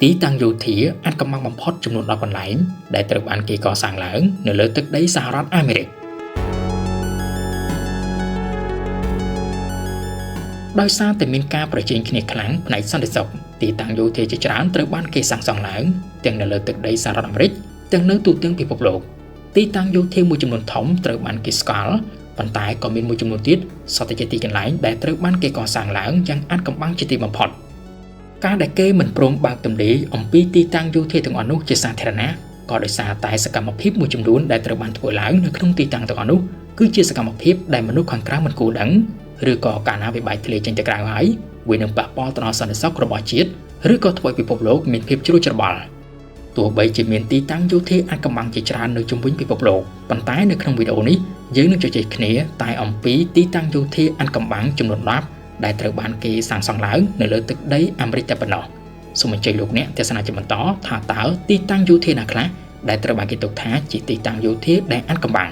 Tí tăngយោធាអាចកំបាំងបំផុតចំនួន10កន្លែងដែលត្រូវបានគេកសាងឡើងនៅលើទឹកដីសហរដ្ឋអាមេរិកដោយសារតែមានការប្រជែងគ្នាខ្លាំងផ្នែកសន្តិសុខទីតាំងយោធាជាច្រើនត្រូវបានគេសាងសង់ឡើងទាំងនៅលើទឹកដីសហរដ្ឋអាមេរិកទាំងនៅទូទាំងពិភពលោកទីតាំងយោធាមួយចំនួនធំត្រូវបានគេស្គាល់ប៉ុន្តែក៏មានមួយចំនួនទៀតសុទ្ធតែជាទីកន្លែងដែលត្រូវបានគេកសាងឡើងយ៉ាងអាថ៌កំបាំងជាទីបំផុតការដែលគេមិនព្រមបើកទន្លេអំពីទីតាំងយោធាទាំងអស់នោះជាសាធារណៈក៏ដោយសារតែសកម្មភាពមួយចំនួនដែលត្រូវបានធ្វើឡើងនៅក្នុងទីតាំងទាំងអស់នោះគឺជាសកម្មភាពដែលមនុស្សខាងក្រៅមិនគួរដឹងឬក៏កាលណាវាបែកធ្លាយចេញទៅក្រៅហើយវានឹងប៉ះពាល់ទៅដល់សន្តិសុខរបស់ជាតិឬក៏ធ្វើឲ្យពិភពលោកមានភាពជ្រួលច្របល់ទោះបីជាមានទីតាំងយោធាអាថ៌កំបាំងជាច្រើននៅជុំវិញពិភពលោកប៉ុន្តែនៅក្នុងវីដេអូនេះយើងនឹងជជែកគ្នាតែអំពីទីតាំងយោធាអាថ៌កំបាំងចំនួន10ដែលត្រូវបានគេសាងសង់ឡើងនៅលើទឹកដីអាមេរិកតែប៉ុណ្ណោះសូមអញ្ជើញលោកអ្នកទស្សនាជាបន្តថាតើទីតាំងយោធាណាខ្លះដែលត្រូវបានគេទុកថាជាទីតាំងយោធាដែលអាថ៌កំបាំង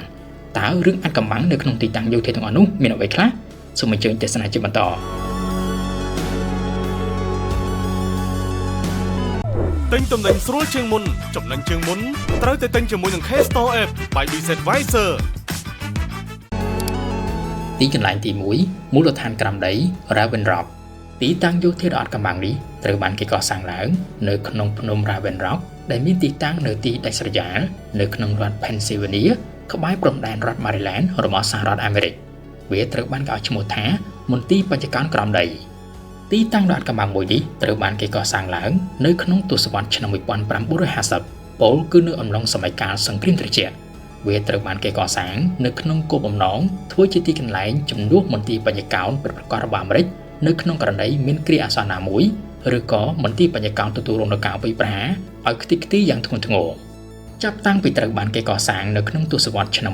តើរឿងអាថ៌កំបាំងនៅក្នុងទីតាំងយោធាទាំងអស់នោះមានអ្វីខ្លះសូមអញ្ជើញទស្សនាជាបន្តទិញទំនិញស្រួលជាងមុនចំណេញជាងមុនត្រូវតែទិញជាមួយនឹង K-Store App by BizAdvisor ទីកន្លែងទី1មូលដ្ឋានក្រាំដី Raven Rock ទីតាំងយោធាដ៏អាថ៌កំបាំងនេះត្រូវបានគេកសាងឡើងនៅក្នុងភ្នំ Raven Rock ដែលមានទីតាំងនៅទីដាច់ស្រយាលនៅក្នុងរដ្ឋ Pennsylvania ក្បែរព្រំដែនរដ្ឋ Maryland របស់សហរដ្ឋអាមេរិកវាត្រូវបានគេឲ្យឈ្មោះថាមន្ទីរបញ្ចការក្រោមដីទីតាំងដ៏អាថ៌កំបាំងមួយនេះត្រូវបានគេកសាងឡើងនៅក្នុងទសវត្សរ៍ឆ្នាំ1950ពលគឺនៅអំឡុងសម័យកាលសង្គ្រាមត្រជាក់វាត្រូវបានគេកសាងនៅក្នុងគោលបំណងធ្វើជាទីកន្លែងជំនួសមន្ទីរបញ្ញកោណពិតប្រាកដរបស់អាមេរិកនៅក្នុងករណីមានគ្រាអាសន្នណាមួយឬក៏មន្ទីរបញ្ញកោណទទួលរងនូវការវាយប្រហារឲ្យខ្ទេចខ្ទីយ៉ាងធ្ងន់ធ្ងរចាប់តាំងពីត្រូវបានគេកសាងនៅក្នុងទសវត្សរ៍ឆ្នាំ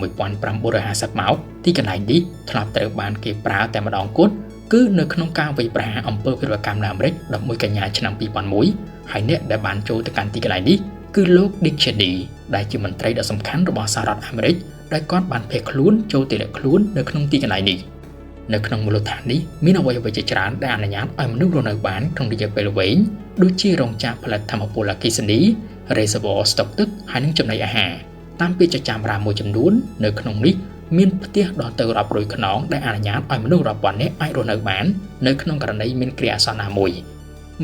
1950មកទីកន្លែងនេះធ្លាប់ត្រូវបានគេប្រើតែម្ដងគត់គឺនៅក្នុងការវាយប្រហារអំពើវិរវកម្មនៅអាមេរិក11កញ្ញាឆ្នាំ2001ហើយអ្នកដែលបានចូលទៅកាន់ទីកន្លែងនេះគឺលោក Dick Cheney ដែលជាមន្ត្រីដ៏សំខាន់របស់សហរដ្ឋអាមេរិកដែលគាត់បានភៀសខ្លួនចូលទៅលាក់ខ្លួននៅក្នុងទីកន្លែងនេះនៅក្នុងមូលដ្ឋាននេះមានអ្វីៗជាច្រើនដែលអនុញ្ញាតឲ្យមនុស្សរស់នៅបានក្នុងរយៈពេលវែងដូចជារោងចក្រផលិតថាមពលអគ្គិសនី reservoir ស្តុកទឹកហើយនិងចំណីអាហារតាមពាក្យចចាមរាមមួយចំនួននៅក្នុងនេះមានផ្ទះដល់ទៅរាប់រយខ្នងដែលអនុញ្ញាតឲ្យមនុស្សរាប់ពាន់នាក់អាចរស់នៅបាននៅក្នុងករណីមានគ្រាអាសន្នណាមួយ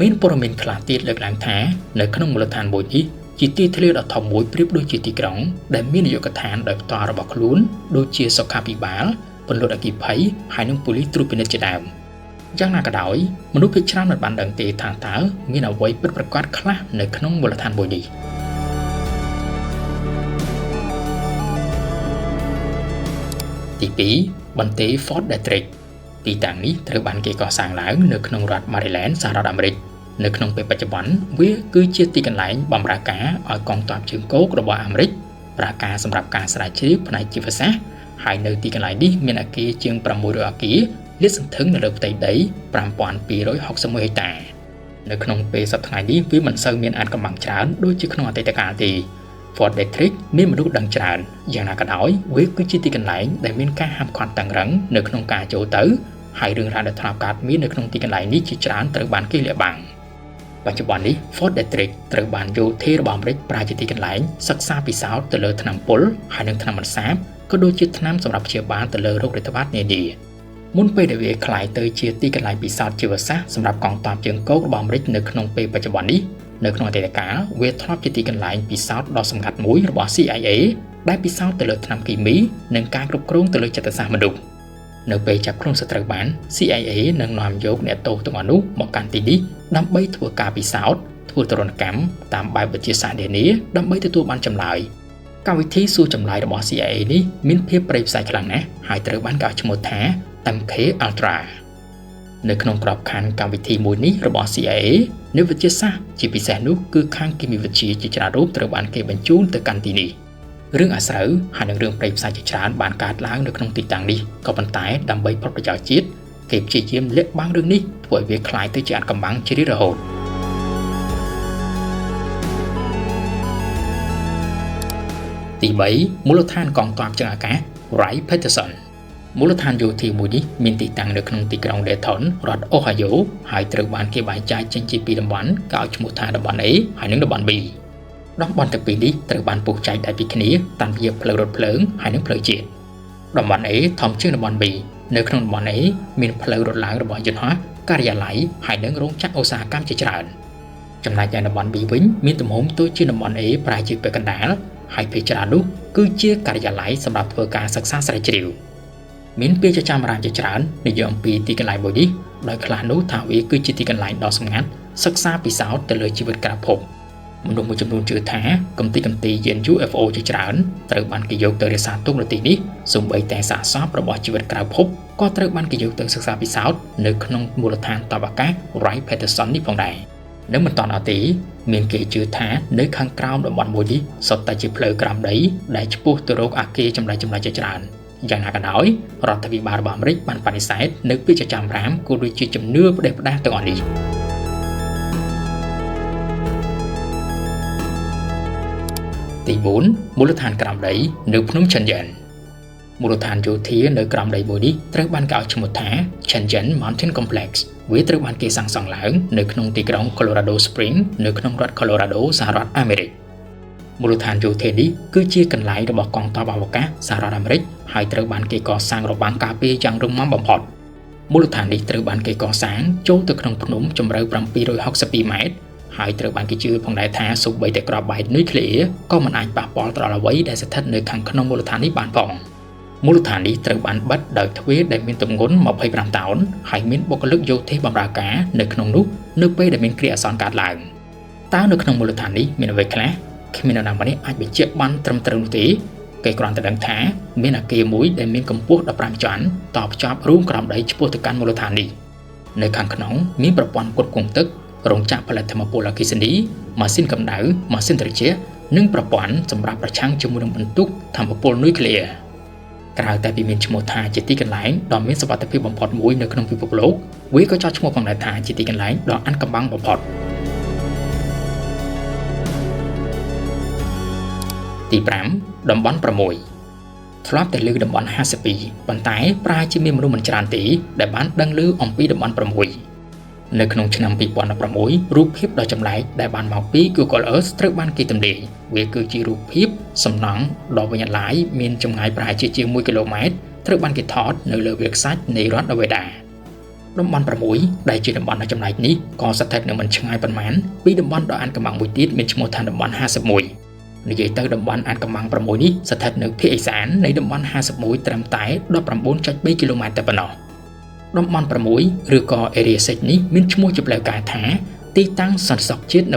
មានព័ត៌មានខ្លះទៀតលើកឡើងថានៅក្នុងមូលដ្ឋានមួយនេះជាទីធ្លាដ៏ធំមួយប្រៀបដូចជាទីក្រុងដែលមាននាយកដ្ឋានដោយផ្ទាល់របស់ខ្លួនដូចជាសុខាភិបាលពន្លត់អគ្គិភ័យហើយនិងប៉ូលីសត្រួតពិនិត្យជាដើមយ៉ាងណាក៏ដោយមនុស្សភាគច្រើនមិនបានដឹងទេថាតើមានអ្វីពិតប្រាកដខ្លះនៅក្នុងមូលដ្ឋានមួយនេះទី2បន្ទាយ Fort Detrick ទីតាំងនេះត្រូវបានគេកសាងឡើងនៅក្នុងរដ្ឋ Maryland សហរដ្ឋអាមេរិកនៅក្នុងពេលបច្ចុប្បន្នវាគឺជាទីកន្លែងបម្រើការឲ្យកងទ័ពជើងគោករបស់អាមេរិកប្រើការសម្រាប់ការស្រាវជ្រាវផ្នែកជីវសាស្ត្រហើយនៅទីកន្លែងនេះមានអគារជាង600អគារលាតសន្ធឹងនៅលើផ្ទៃដី5261ហិកតានៅក្នុងពេលសប្តាហ៍នេះវាមិនសូវមានអាថ៌កំបាំងច្រើនដូចជាក្នុងអតីតកាលទេ Fort Detrick មានមនុស្សដឹងច្រើនយ៉ាងណាក៏ដោយវាគឺជាទីកន្លែងដែលមានការហាមឃាត់តឹងរ៉ឹងនៅក្នុងការចូលទៅហើយរឿងរ៉ាវដែលធ្លាប់កើតមាននៅក្នុងទីកន្លែងនេះជាច្រើនត្រូវបានគេលាក់បាំងបច្ចុប្បន្ននេះ Fort Detrick ត្រូវបានយោធារបស់អាមេរិកប្រើជាទីកន្លែងសិក្សាពិសោធន៍ទៅលើថ្នាំពុលហើយនិងថ្នាំបន្សាបក៏ដូចជាថ្នាំសម្រាប់ព្យាបាលទៅលើโรคរាតត្បាតនានាមុនពេលដែលវាក្លាយទៅជាទីកន្លែងពិសោធន៍ជីវសាស្ត្រសម្រាប់កងទ័ពជើងគោករបស់អាមេរិកនៅក្នុងពេលបច្ចុប្បន្ននេះនៅក្នុងអតីតកាលវាធ្លាប់ជាទីកន្លែងពិសោធន៍ដ៏សម្ងាត់មួយរបស់ CIA ដែលពិសោធន៍ទៅលើថ្នាំគីមីនិងការគ្រប់គ្រងទៅលើចិត្តសាស្ត្រមនុស្សនៅពេលចាប់ខ្លួនសត្រូវបាន CIA នឹងនាំយកអ្នកទោសទាំងអស់នោះមកកាន់ទីនេះដើម្បីធ្វើការពិសោធន៍ធ្វើទរណកម្មតាមបែបវិទ្យាសាស្ត្រនានាដើម្បីទទួលបានចម្លើយកម្មវិធីសួរចម្លើយរបស់ CIA នេះមានភាពប្រៃផ្សាយខ្លាំងណាស់ហើយត្រូវបានគេឲ្យឈ្មោះថា MK Ultra នៅក្នុងក្របខ័ណ្ឌកម្មវិធីមួយនេះរបស់ CIA នៅវិទ្យាសាស្ត្រជាពិសេសនោះគឺខាងគីមីវិទ្យាជាច្រើនរូបត្រូវបានគេបញ្ជូនទៅកាន់ទីនេះរឿងអាស្រូវហើយនឹងរឿងប្រៃផ្សាយជាច្រើនបានកើតឡើងនៅក្នុងទីតាំងនេះក៏ប៉ុន្តែដើម្បីផលប្រយោជន៍ជាតិគេព្យាយាមលាក់បាំងរឿងនេះធ្វើឲ្យវាคล้ายទៅជាអាថ៌កំបាំងជារៀងរហូតទី3មូលដ្ឋានកងទ័ពជើងអាកាស Wright-Patterson មូលដ្ឋានយោធាមួយនេះមានទីតាំងនៅក្នុងទីក្រុង Dayton រដ្ឋ Ohio ហើយត្រូវបានគេបែងចែកចេញជាពីរតំបន់គេឲ្យឈ្មោះថាតំបន់ A ហើយនិងតំបន់ B តំបន់ទាំងពីរនេះត្រូវបានពុះចែកដោយពីគ្នាតាមរយៈផ្លូវរថភ្លើងហើយនិងផ្លូវជាតិតំបន់ A ធំជាងតំបន់ B នៅក្នុងតំបន់ A មានផ្លូវរថឡើងរបស់យន្តហោះការិយាល័យហើយនិងរោងចក្រឧស្សាហកម្មជាច្រើនចំណែកឯតំបន់ B វិញមានទំហំតូចជាងតំបន់ A ប្រហែលជាពេលកណ្ដាលហើយពេលច្រើននោះគឺជាការិយាល័យសម្រាប់ធ្វើការសិក្សាស្រាវជ្រាវមានពាក្យចចាមអារ៉ាមជាច្រើននិយាយអំពីទីកន្លែងមួយនេះដោយខ្លះនោះថាវាគឺជាទីកន្លែងដ៏សម្ងាត់សិក្សាពិសោធន៍ទៅលើជីវិតក្រៅភពមនុស្សមួយចំនួនជឿថាកំទីយាន UFO ជាច្រើនត្រូវបានគេយកទៅរក្សាទុកនៅទីនេះសូម្បីតែសាកសពរបស់ជីវិតក្រៅភពក៏ត្រូវបានគេយកទៅសិក្សាពិសោធន៍នៅក្នុងមូលដ្ឋានតបអាកាស Wright-Patterson នេះផងដែរនៅមិនតាន់អត់ទេមានគេជឿថានៅខាងក្រោមតំបន់មួយនេះសុទ្ធតែជាផ្លូវក្រោមដីដែលឆ្ពោះទៅរកអាគារចម្លែកជាច្រើនយ៉ាងណាក៏ដោយរដ្ឋាភិបាលរបស់អាមេរិកបានបដិសេធនៅពាក្យចចាមអារ៉ាមគួរដូចជាជំនឿផ្ដេសផ្ដាសទាំងអស់នេះទី4មូលដ្ឋានក្រោមដីនៅភ្នំឆិនយ៉ែនមូលដ្ឋានយោធានៅក្រោមដីមួយនេះត្រូវបានគេឲ្យឈ្មោះថា Chang'an Mountain Complex វាត្រូវបានគេសាងសង់ឡើងនៅក្នុងទីក្រុង Colorado Springs នៅក្នុងរដ្ឋ Colorado សហរដ្ឋអាមេរិកមូលដ្ឋានយោធានេះគឺជាកន្លែងរបស់កងទ័ពអវកាសសហរដ្ឋអាមេរិកហើយត្រូវបានគេកសាងរបាំងការពារយ៉ាងរឹងមាំបំផុតមូលដ្ឋាននេះត្រូវបានគេកសាងចូលទៅក្នុងភ្នំជម្រៅ762ម៉ែត្រហើយត្រូវបានគេជឿផងដែរថាសូម្បីតែគ្រាប់បែកនុយក្លេអ៊ែរក៏មិនអាចប៉ះពាល់ដល់អ្វីដែលស្ថិតនៅខាងក្នុងមូលដ្ឋាននេះបានផងមូលដ្ឋាននេះត្រូវបានបិទដោយទ្វារដែលមានទម្ងន់25តោនហើយមានបុគ្គលិកយោធាបម្រើការនៅក្នុងនោះនៅពេលដែលមានគ្រាអាសន្នកើតឡើងតើនៅក្នុងមូលដ្ឋាននេះមានអ្វីខ្លះគ្មាននរណាម្នាក់អាចបញ្ជាក់បានត្រឹមត្រូវនោះទេគេគ្រាន់តែដឹងថាមានអគារមួយដែលមានកម្ពស់15ជាន់តភ្ជាប់រួមក្រោមដីឆ្ពោះទៅកាន់មូលដ្ឋាននេះនៅខាងក្នុងមានប្រព័ន្ធផ្គត់ផ្គង់ទឹករោងចក្រផលិតថាមពលអគ្គិសនីម៉ាស៊ីនកម្ដៅម៉ាស៊ីនត្រជាក់និងប្រព័ន្ធសម្រាប់ប្រឆាំងជាមួយនឹងបន្ទុកថាមពលនុយក្លេអ៊ែរក្រៅតែពីមានឈ្មោះថាជាទីកន្លែងដ៏មានសុវត្ថិភាពបំផុតមួយនៅក្នុងពិភពលោកវាក៏ចោទឈ្មោះផងដែរថាជាទីកន្លែងដ៏អាថ៌កំបាំងបំផុតទី5តំបន់6ធ្លាប់តែលើតំបន់52ប៉ុន្តែប្រហែលជាមានមនុស្សមិនច្រើនទេដែលបានដឹងឮអំពីតំបន់6នៅក្នុងឆ្នាំ2016រូបភាពដ៏ចម្លែកដែលបានមកពី Google Earth ត្រូវបានគេទម្លាយវាគឺជារូបភាពសំណង់ដ៏វិញ្ញាឡាយមានចម្ងាយប្រហែលជា1គីឡូម៉ែត្រត្រូវបានគេថតនៅលើវាលខ្សាច់នៃរដ្ឋ Nevada តំបន់6ដែលជាតំបន់ដ៏ចម្លែកនេះក៏ស្ថិតនៅមិនឆ្ងាយប៉ុន្មានពីតំបន់ដ៏អាថ៌កំបាំងមួយទៀតមានឈ្មោះថាតំបន់51និយាយទៅតំបន់អាថ៌កំបាំង6នេះស្ថិតនៅភាគឦសាននៃតំបន់51ត្រឹមតែ 19.3 គីឡូម៉ែត្រតែប៉ុណ្ណោះតំបន់6ឬក៏ Area 6នេះមានឈ្មោះជាផ្លូវការថាទីតាំងសន្តិសុខជាតិ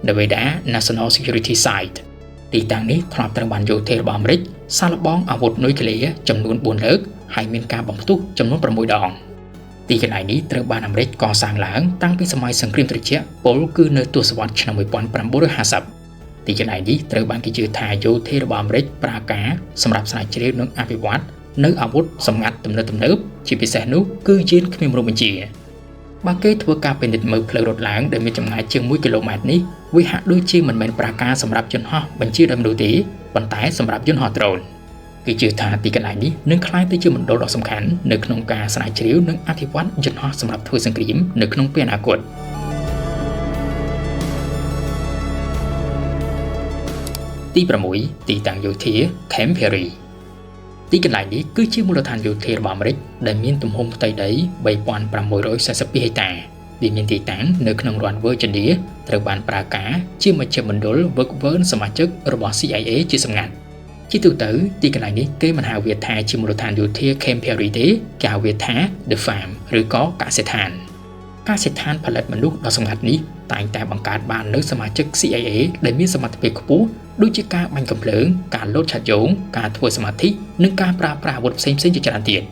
Nevada National Security Site ទីតាំងនេះធ្លាប់ត្រូវបានយោធារបស់អាមេរិកសាកល្បងអាវុធនុយក្លេអ៊ែរចំនួន4លើកហើយមានការបំផ្ទុះចំនួន6ដងទីកន្លែងនេះត្រូវបានអាមេរិកកសាងឡើងតាំងពីសម័យសង្គ្រាមត្រជាក់ពលគឺនៅទសវត្សរ៍ឆ្នាំ1950ទីកន្លែងនេះត្រូវបានគេជឿថាយោធារបស់អាមេរិកប្រើការសម្រាប់ស្រាវជ្រាវនិងអភិវឌ្ឍនៅអាវុធសម្ងាត់ទំនើបជាពិសេសនោះគឺយានគ្មានមនុស្សបញ្ជាបើគេធ្វើការពិនិត្យមើលផ្លូវរថឡើងដែលមានចម្ងាយជាង1គីឡូម៉ែត្រនេះវាហាក់ដូចជាមិនមែនប្រើការសម្រាប់យន្តហោះបញ្ជាដោយមនុស្សទេប៉ុន្តែសម្រាប់យន្តហោះដ្រូនគេជឿថាទីកន្លែងនេះនឹងក្លាយទៅជាមណ្ឌលដ៏សំខាន់នៅក្នុងការស្រាវជ្រាវនិងអភិវឌ្ឍយន្តហោះសម្រាប់ធ្វើសង្គ្រាមនៅក្នុងពេលអនាគតទី6ទីតាំងយោធា Camp Peary ទីកន្លែងនេះគឺជាមូលដ្ឋានយោធារបស់អាមេរិកដែលមានទំហំផ្ទៃដី 3,542 ហិកតាដែលមានទីតាំងនៅក្នុងរដ្ឋ Virginia ត្រូវបានប្រើការជាមជ្ឈមណ្ឌលហ្វឹកហ្វឺនសមាជិករបស់ CIA ជាសម្ងាត់ជាទូទៅទីកន្លែងនេះគេមិនហៅវាថាជាមូលដ្ឋានយោធា Camp Peary ទេគេហៅវាថា The Farm ឬក៏កសិដ្ឋានផលិតមនុស្សដ៏សម្ងាត់នេះតែងតែបង្កើតបាននូវសមាជិក CIA ដែលមានសមត្ថភាពខ្ពស់ដូចជាការបាញ់កាំភ្លើងការលោតឆាត់យងការធ្វើសមាធិនិងការប្រើប្រាស់អាវុធផ្សេងៗជាច្រើនទៀត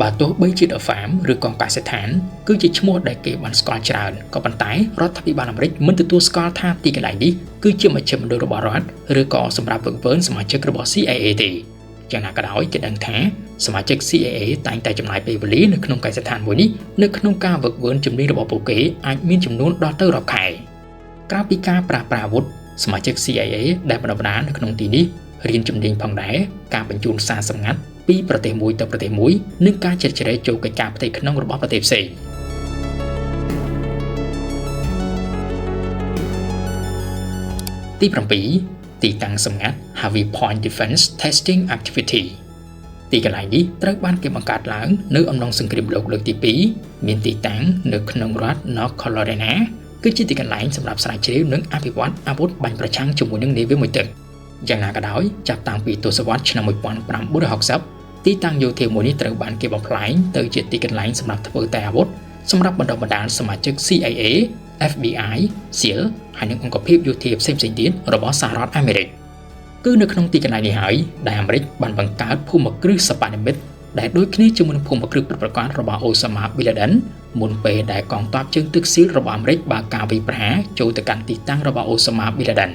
បើទោះបីជា The Farm ឬក៏កសិដ្ឋានគឺជាឈ្មោះដែលគេបានស្គាល់ច្រើនក៏ប៉ុន្តែរដ្ឋាភិបាលអាមេរិកមិនទទួលស្គាល់ថាទីកន្លែងនេះគឺជាមជ្ឈមណ្ឌលរបស់រដ្ឋឬក៏សម្រាប់ហ្វឹកហ្វឺនសមាជិករបស់ CIA ទេយ៉ាងណាក៏ដោយគេដឹងថាសមាជិក CIA តែងតែចំណាយពេលវេលានៅក្នុងកសិដ្ឋានមួយនេះនៅក្នុងការហ្វឹកហ្វឺនជំនាញរបស់ពួកគេអាចមានចំនួនដល់ទៅរាប់ខែក្រៅពីការប្រើប្រាស់អាវុធសមាជិក CIA ដែលបណ្ដុះបណ្ដាលនៅក្នុងទីនេះរៀនជំនាញផងដែរការបញ្ជូនសារសម្ងាត់ព ពីប្រទេសមួយទៅប្រទេសមួយនិងការជ្រៀតជ្រែកចូលកិច្ចការផ្ទៃក្នុងរបស់ប្រទេសផ្សេងទី7ទីតាំងសម្ងាត់ Heavy Point Defense Testing Activity ទីកន្លែងនេះត្រូវបានគេបង្កើតឡើងនៅអំឡុងសង្គ្រាមលោកលើកទី2មានទីតាំងនៅក្នុងរដ្ឋ North Carolina គឺជាទីកន្លែងសម្រាប់ស្រាវជ្រាវនិងអភិវឌ្ឍអាវុធបាញ់ប្រឆាំងជាមួយនឹងនាវាមួយទឹកយ៉ាងណាក៏ដោយចាប់តាំងពីទសវត្សរ៍ឆ្នាំ1960ទីតាំងយោធាមួយនេះត្រូវបានគេបំផ្លាញទៅជាទីកន្លែងសម្រាប់ធ្វើតែអាវុធសម្រាប់បណ្ដុះបណ្ដាលសមាជិក CIA FBI SEAL ហើយនិងអង្គភាពយោធាផ្សេងៗទៀតរបស់សហរដ្ឋអាមេរិកគឺនៅក្នុងទីកន្លែងនេះហើយដែលអាមេរិកបានបង្កើតភូមិគ្រឹះសព្វនិមិត្តដែលដូចគ្នាជាមួយនឹងភូមិគ្រឹះប្រកាសរបស់អូសាម៉ាប៊ីនឡាដិនមុនពេលដែលកងទ័ពជើងទឹកស៊ីលរបស់អាមេរិកបានការវាយប្រហារចូលទៅកាន់ទីតាំងរបស់អូសាម៉ាប៊ីនឡាដិន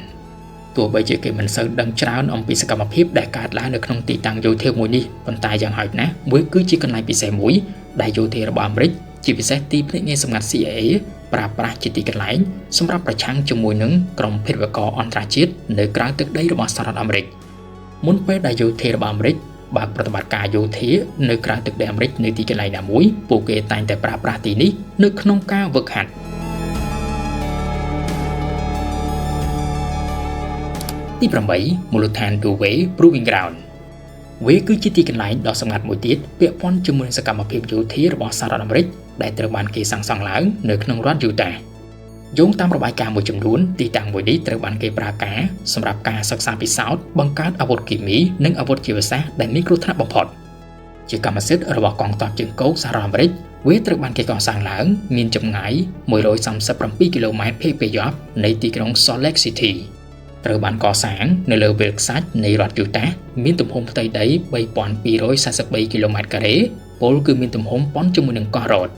ទោះបីជាគេមិនសូវដឹងច្រើនអំពីសកម្មភាពដែលកើតឡើងនៅក្នុងទីតាំងយោធាមួយនេះប៉ុន្តែយ៉ាងហោចណាស់មួយគឺជាកន្លែងពិសេសមួយដែលយោធារបស់អាមេរិកជាពិសេសទីភ្នាក់ងារសម្ងាត់ CIA ប្រើប្រាស់ជាទីកន្លែងសម្រាប់ប្រឆាំងជាមួយនឹងក្រុមភេរវករអន្តរជាតិនៅក្រៅទឹកដីរបស់សហរដ្ឋអាមេរិកមុនពេលដែលយោធារបស់អាមេរិកបើកប្រតិបត្តិការយោធានៅក្រៅទឹកដីអាមេរិកនៅទីកន្លែងណាមួយពួកគេតែងតែប្រើប្រាស់ទីនេះនៅក្នុងការហ្វឹកហាត់ទី8មូលដ្ឋាន Dewey Proving Ground វាគឺជាទីកន្លែងដ៏សម្ងាត់មួយទៀតពាក់ព័ន្ធជាមួយនឹងសកម្មភាពយោធារបស់សហរដ្ឋអាមេរិកដែលត្រូវបានគេសាងសង់ឡើងនៅក្នុងរដ្ឋ Utah យោងតាមរបាយការណ៍មួយចំនួនទីតាំងមួយនេះត្រូវបានគេប្រើការសម្រាប់ការសិក្សាពិសោធន៍បង្កើតអាវុធគីមីនិងអាវុធជីវសាស្ត្រដែលមានគ្រោះថ្នាក់បំផុតជាកម្មសិទ្ធិរបស់កងទ័ពជើងគោកសហរដ្ឋអាមេរិកវាត្រូវបានគេកសាងឡើងមានចម្ងាយ137គីឡូម៉ែត្រភាគពាយព្យនៃទីក្រុង Salt Lake Cityត្រូវបានកសាងនៅលើវាលខ្សាច់នៃរដ្ឋ Utah មានទំហំផ្ទៃដី3243គីឡូម៉ែត្រការ៉េពលគឺមានទំហំប៉ុនជាមួយនឹងកោះរ៉ូត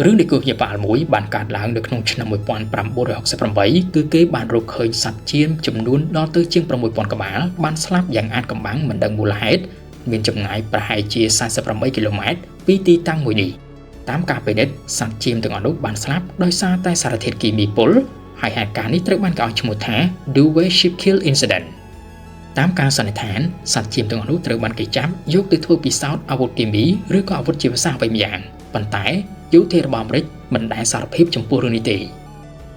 រឿងនៃគោះភ្ញាក់ផ្អើលមួយបានកើតឡើងនៅក្នុងឆ្នាំ1968គឺគេបានរកឃើញសត្វចៀមចំនួនដល់ទៅជាង6000ក្បាលបានស្លាប់យ៉ាងអាថ៌កំបាំងមិនដឹងមូលហេតុមានចម្ងាយប្រហែលជា48គីឡូម៉ែត្រពីទីតាំងមួយនេះតាមការពិនិត្យសត្វចៀមទាំងអស់នោះបានស្លាប់ដោយសារតែសារធាតុគីមីពុលហើយហេតុការណ៍នេះត្រូវបានគេឲ្យឈ្មោះថា Dewey Ship Kill Incident តាមការសន្និដ្ឋានសត្វចៀមទាំងអស់នោះត្រូវបានគេចាប់យកទៅធ្វើពិសោធន៍អាវុធគីមីឬក៏អាវុធជីវសាស្ត្រវិញម្យ៉ាងប៉ុន្តែយោធារបស់អាមេរិកមិនដែលសារភាពចំពោះរឿងនេះទេ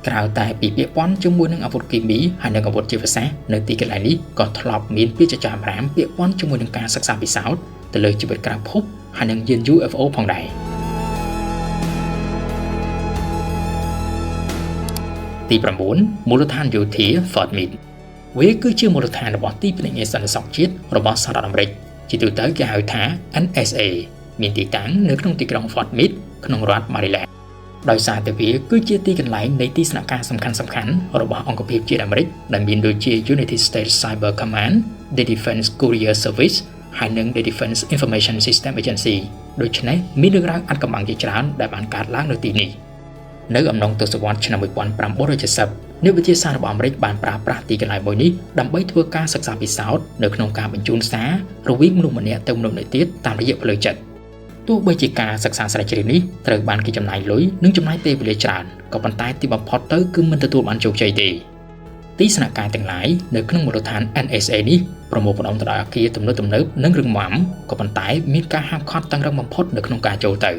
ក្រៅតែពីពាក្យប៉ុនជាមួយនឹងអាវុធគីមីហើយនិងអាវុធជីវសាស្ត្រនៅទីកន្លែងនេះក៏ធ្លាប់មានពាក្យចចាមរាមពាក្យប៉ុនជាមួយនឹងការសិក្សាពិសោធន៍ទៅលើជីវិតក្រៅភពហើយនិងយាន UFO ផងដែរទី9មូលដ្ឋានយោធា Fort Meade វាគឺជាមូលដ្ឋានរបស់ទីភ្នាក់ងារសន្តិសុខជាតិរបស់សហរដ្ឋអាមេរិកជាទូទៅគេហៅថា NSA មានទីតាំងនៅក្នុងទីក្រុង Fort Meade ក្នុងរដ្ឋ Maryland ដោយសារតែវាគឺជាទីកន្លែងនៃទីស្នាក់ការសំខាន់ៗរបស់អង្គភាពជាតិអាមេរិកដែលមានដូចជា United States Cyber Command, the Defense Courier Service ហើយនិង the Defense Information System Agency ដូច្នេះមានរឿងរ៉ាវអាថ៌កំបាំងជាច្រើនដែលបានកើតឡើងនៅទីនេះនៅអំឡុងទសវត្សរ៍ឆ្នាំ1970អ្នកវិទ្យាសាស្ត្ររបស់អាមេរិកបានប្រើប្រាស់ទីកន្លែងមួយនេះដើម្បីធ្វើការសិក្សាពិសោធន៍នៅក្នុងការបញ្ជូនសាររវាងមនុស្សម្នាក់ទៅមនុស្សម្នាក់ទៀតតាមរយៈផ្លូវចិត្តទោះបីជាការសិក្សាស្រាវជ្រាវនេះត្រូវបានគេចំណាយលុយនិងចំណាយពេលវេលាច្រើនក៏ប៉ុន្តែទីបំផុតទៅគឺមិនទទួលបានជោគជ័យទេទីស្នាក់ការទាំងឡាយនៅក្នុងមូលដ្ឋាន NSA នេះប្រមូលផ្ដុំទៅដោយអគារទំនើបនិងរឹងមាំក៏ប៉ុន្តែមានការហាមឃាត់តឹងរ៉ឹងបំផុតនៅក្នុងការចូលទៅ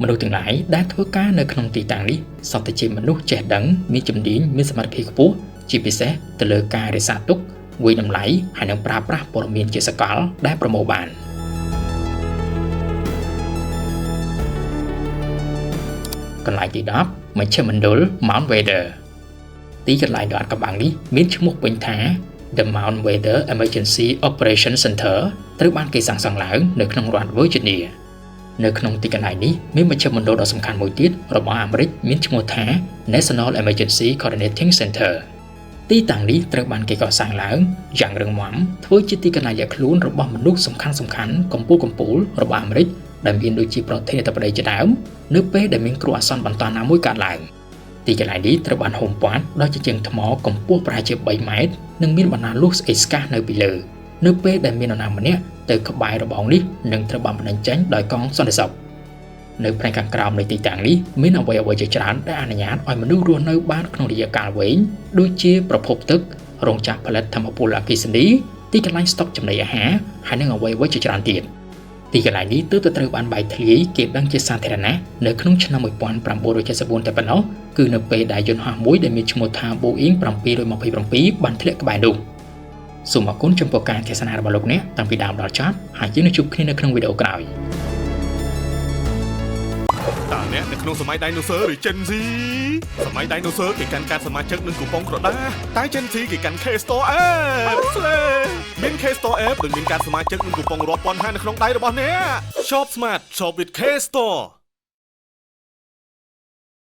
មនុស្សទាំងឡាយដែលធ្វើការនៅក្នុងទីតាំងនេះសុទ្ធតែជាមនុស្សចេះដឹងមានជំនាញមានសមត្ថភាពខ្ពស់ជាពិសេសទៅលើការរក្សាទុកវិយតម្លៃហើយនិងប្រើប្រាស់ព័ត៌មានជាសកលដែលប្រមូលបានកន្លែងទី10មជ្ឈមណ្ឌល Mount Weather ទីកន្លែងដ៏អាថ៌កំបាំងនេះមានឈ្មោះពេញថា The Mount Weather Emergency Operation Center ត្រូវបានគេសាងសង់ឡើងនៅក្នុងរដ្ឋ Virginiaនៅក្នុងទីកន្លែងនេះមានមជ្ឈមណ្ឌលដ៏សំខាន់មួយទៀតរបស់អាមេរិកមានឈ្មោះថា National Emergency Coordinating Center ទីតាំងនេះត្រូវបានគេកសាងឡើងយ៉ាងរឹងមាំធ្វើជាទីកន្លែងលាក់ខ្លួនរបស់មនុស្សសំខាន់កំពូលរបស់អាមេរិកដែលមានដូចជាប្រធានាធិបតីជាដើមនៅពេលដែលមានគ្រោះអាសន្នបន្តណាមួយកើតឡើងទីកន្លែងនេះត្រូវបានហុំព័ទ្ធដោយជញ្ជាំងថ្មកម្ពស់ប្រហែលជា3ម៉ែត្រនិងមានបណ្ដាលូកស្អេកស្កះនៅពីលើនៅពេលដែលមាននរណាម្នាក់ទៅក្បែររបងនេះនឹងត្រូវបានបណ្ដឹងចេញដោយកងសន្តិសុខនៅផ្នែកខាងក្រោមនៃទីតាំងនេះមានអ្វីៗជាច្រើនដែលអនុញ្ញាតឲ្យមនុស្សរស់នៅបានក្នុងរយៈកាលវែងដូចជាប្រភពទឹករោងចក្រផលិតថាមពលអគ្គិសនី ទីកន្លែងស្តុកចំណីអាហារហើយនឹងអ្វីៗជាច្រើនទៀតទីកន្លែងនេះទើបតែត្រូវបានបែកធ្លាយគេដឹងជាសាធារណៈនៅក្នុងឆ្នាំ1974តែប៉ុណ្ណោះគឺនៅពេលដែលយន្តហោះមួយដែលមានឈ្មោះថា Boeing 727បានធ្លាក់ក្បែរនោះសូមអរគុណចំពោះការទស្សនារបស់លោកអ្នកតាំងពីដើមដល់ចប់ហើយយើងនឹងជួបគ្នានៅក្នុងវីដេអូក្រោយតើអ្នកនៅក្នុងសម័យ Dinosaur ឬ Gen Z សម័យ Dinosaur គេកាន់កាតសមាជិកនិងគូប៉ុងក្រដាសតែ Gen Z គេកាន់ K-Store App មាន K-Store App និងមានកាតសមាជិកនិងគូប៉ុងរាប់ពាន់ហាននៅក្នុងដៃរបស់អ្នក Shop Smart Shop with K-Store